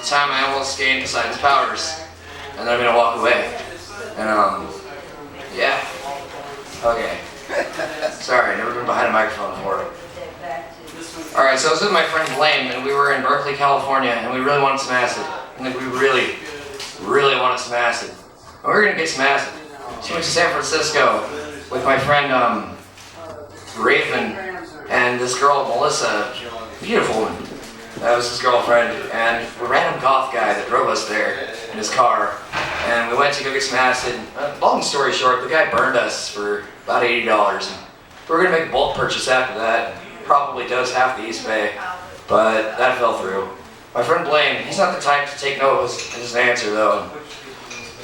time I almost gained Poseidon's powers, and then I'm gonna walk away. And yeah. Okay. Sorry, never been behind a microphone before. Alright, so I was with my friend Blaine, and we were in Berkeley, California, and we really wanted some acid. And like, we really wanted some acid. And we were gonna get some acid. So we went to San Francisco with my friend Raven and this girl Melissa, beautiful woman. That was his girlfriend, and a random goth guy that drove us there in his car. And we went to go get some acid. Long story short, the guy burned us for about $80. And we were gonna make a bulk purchase after that. Probably does half the East Bay, but that fell through. My friend Blaine, he's not the type to take no as an answer though.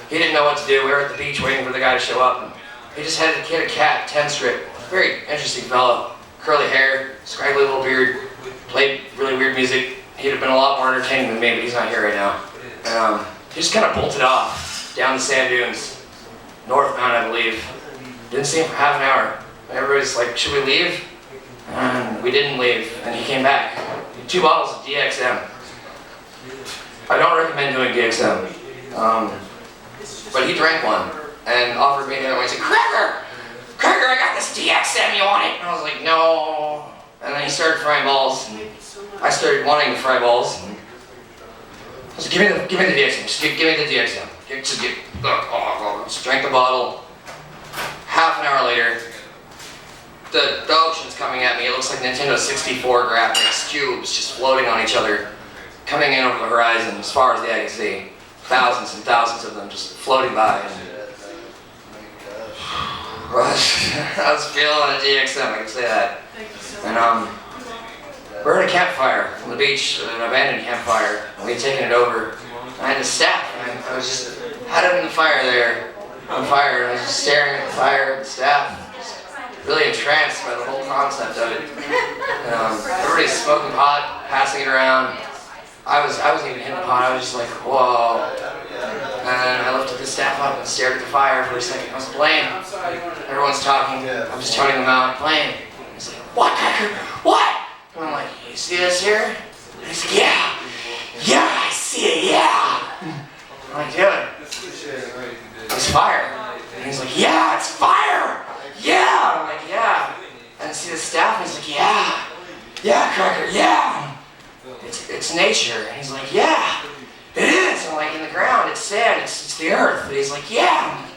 He didn't know what to do. We were at the beach waiting for the guy to show up. And he just had a cat, 10-strip. Very interesting fellow. Curly hair, scraggly little beard, played really weird music. He'd have been a lot more entertaining than me, but he's not here right now. And, he just kind of bolted off down the sand dunes, northbound I believe. Didn't see him for half an hour. And everybody's like, should we leave? And we didn't leave, and he came back. 2 bottles of DXM. I don't recommend doing DXM. But he drank one and offered me the other one. He said, Cracker, I got this DXM, you want it? And I was like, no. And then he started frying balls, and I started wanting to fry balls. And I was like, give me the DXM, just give me the DXM. Just drank the bottle. Half an hour later, the ocean's coming at me. It looks like Nintendo 64 graphics, cubes just floating on each other, coming in over the horizon as far as the eye can see. Thousands and thousands of them just floating by. And I was feeling a DXM, I can say that. And we're at a campfire on the beach, an abandoned campfire, and we had taken it over. And I had the staff, and I was just had it in the fire there, on fire, and I was just staring at the fire, the staff. Really entranced by the whole concept of it. Everybody's smoking pot, passing it around. I wasn't even hitting the pot, I was just like, whoa. And I lifted the staff up and stared at the fire for a second. I was Blaine. Everyone's talking. I'm just toning them out. Blaine. He's like, what, Cracker? What? And I'm like, you see this here? And he's like, yeah. Yeah, I see it, yeah. I'm like, dude, it's fire. And he's like, yeah, it's fire. Yeah! I'm like, yeah. And see the staff, and he's like, yeah. Yeah, Cracker, yeah. It's nature. And he's like, yeah, it is. I'm like, in the ground, it's sand, it's the earth. And he's like, yeah.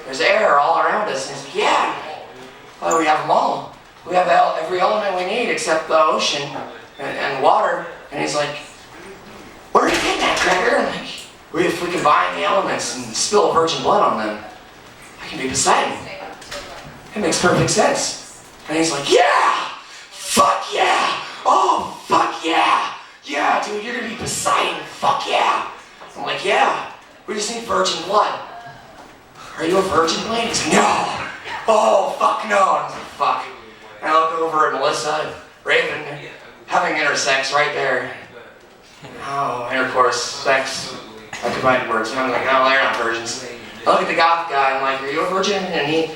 There's air all around us. And he's like, yeah. Well, we have them all. We have every element we need except the ocean and water. And he's like, where are you getting that, Cracker? I'm like, if we combine the elements and spill virgin blood on them, I can be Poseidon. It makes perfect sense. And he's like, yeah! Fuck yeah! Oh, fuck yeah! Yeah, dude, you're gonna be Poseidon. Fuck yeah! I'm like, yeah, we just need virgin blood. Are you a virgin, Blaine? He's like, no! Oh, fuck no! And I was like, fuck. And I look over at Melissa and Raven having intersex right there. Oh, intercourse, sex, I combined words. And I'm like, no, they're not virgins. I look at the goth guy, I'm like, are you a virgin? And he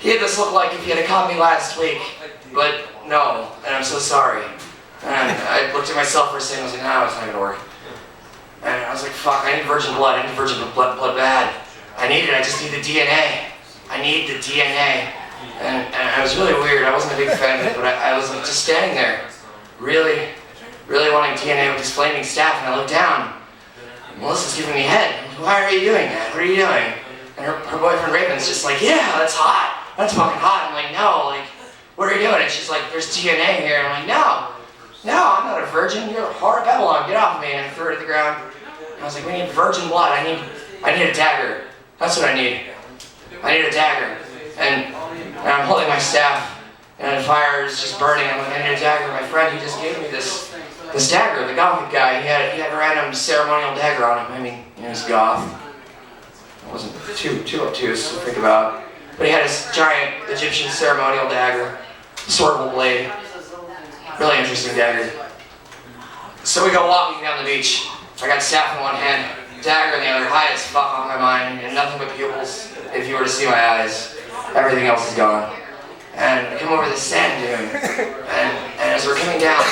had this look like if he had caught me last week, but no, and I'm so sorry. And I looked at myself for a second, I was like, no, it's not gonna work. And I was like, fuck, I need virgin blood, I need virgin blood bad. I need it, I just need the DNA. I need the DNA. And I was really weird, I wasn't a big fan of it, but I was like just standing there, really wanting DNA with this flaming staff, and I looked down. Melissa's giving me head. Why are you doing that? What are you doing? And her boyfriend Raven's just like, yeah, that's hot. That's fucking hot. I'm like, no, like, what are you doing? And she's like, there's DNA here. And I'm like, no, I'm not a virgin. You're a whore of Babylon. Get off me. And I threw it at the ground. And I was like, we need virgin blood. I need a dagger. That's what I need. I need a dagger. And I'm holding my staff, and the fire is just burning. I'm like, I need a dagger. My friend, he just gave me this dagger. The gothic guy, he had a random ceremonial dagger on him. I mean, he was goth. It wasn't too obtuse to think about. But he had this giant Egyptian ceremonial dagger, swordable blade. Really interesting dagger. So we go walking down the beach. I got staff in one hand, dagger in the other, high as fuck on my mind, and nothing but pupils. If you were to see my eyes, everything else is gone. And I come over the sand dune, and as we're coming down,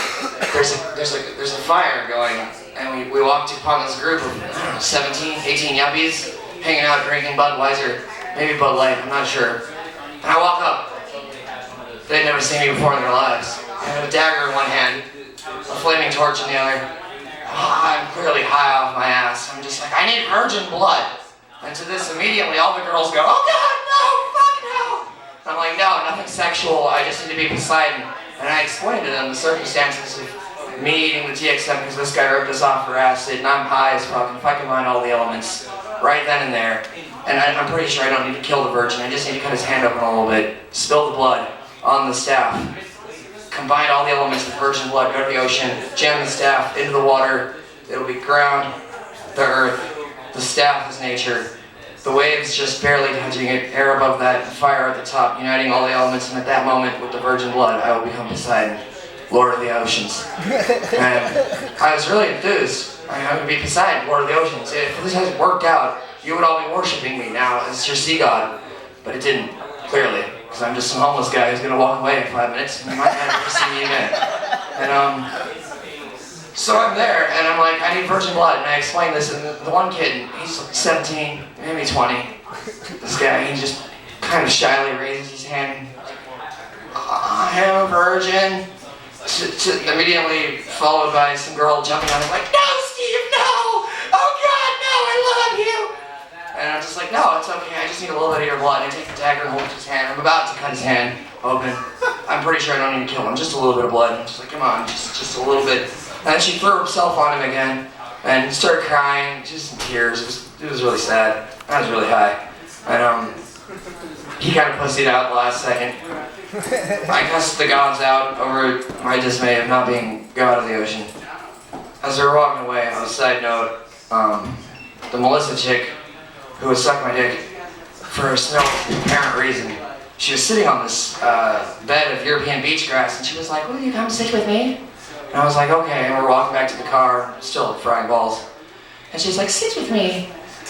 there's a fire going, and we walk walked upon this group of, I don't know, 17, 18 yuppies hanging out drinking Budweiser, maybe Bud Light, I'm not sure. And I walk up. They'd never seen me before in their lives. I had a dagger in one hand, a flaming torch in the other. I'm clearly high off my ass. I'm just like, I need virgin blood. And to this, immediately all the girls go, oh God, no, fuck no. I'm like, no, nothing sexual. I just need to be Poseidon. And I explained to them the circumstances of me eating the TXM because this guy ripped us off for acid, and I'm high as fuck, and if I combine all the elements right then and there, and I'm pretty sure I don't need to kill the virgin, I just need to cut his hand open a little bit, spill the blood on the staff, combine all the elements of virgin blood, go to the ocean, jam the staff into the water, it'll be ground, the earth, the staff is nature, the waves just barely touching it, air above that, fire at the top, uniting all the elements, and at that moment, with the virgin blood, I will become Poseidon, Lord of the Oceans. And I was really enthused. I'm going to be Poseidon, Lord of the Oceans. If this hasn't worked out, you would all be worshipping me now as your sea god. But it didn't, clearly, because I'm just some homeless guy who's going to walk away in 5 minutes, and you might never see me again. And so I'm there, and I'm like, I need virgin blood, and I explain this, and the one kid, he's 17, maybe 20. This guy, he just kind of shyly raises his hand. I am a virgin. Immediately followed by some girl jumping on him like, no, Steve, no! Oh God, no, I love you! And I'm just like, no, it's okay, I just need a little bit of your blood. And I take the dagger and hold his hand. I'm about to cut his hand open. I'm pretty sure I don't need to kill him, just a little bit of blood. I'm just like, come on, just a little bit. And then she threw herself on him again and started crying, just in tears. It was really sad. I was really high. And he kind of pussied out the last second. I cussed the gods out over my dismay of not being god of the ocean. As we were walking away, on a side note, the Melissa chick who was sucking my dick for no apparent reason, she was sitting on this bed of European beach grass, and she was like, will you come sit with me? And I was like, okay, and we're walking back to the car, still frying balls. And she's like, sit with me.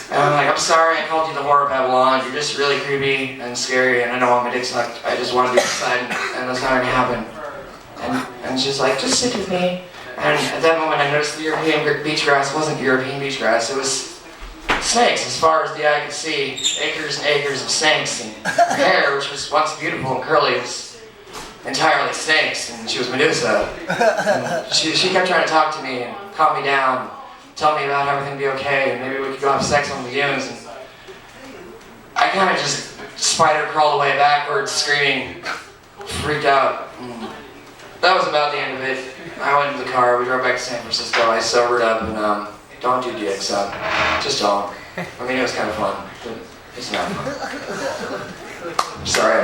And I'm like, I'm sorry, I called you the whore of Babylon. You're just really creepy and scary, and I don't want my dick sucked. I just want to be Poseidon, and that's not going to happen. And she's like, just sit with me. And at that moment, I noticed the European beach grass wasn't European beach grass. It was snakes, as far as the eye could see. Acres and acres of snakes. And her hair, which was once beautiful and curly, was entirely snakes. And she was Medusa. And she kept trying to talk to me and calm me down. Tell me about everything be okay, and maybe we could go have sex on the dunes. And I kind of just spider crawled away backwards, screaming, freaked out. And that was about the end of it. I went into the car, we drove back to San Francisco, I sobered up, and don't do DXM. Just don't. I mean, it was kind of fun, but it's not fun. Sorry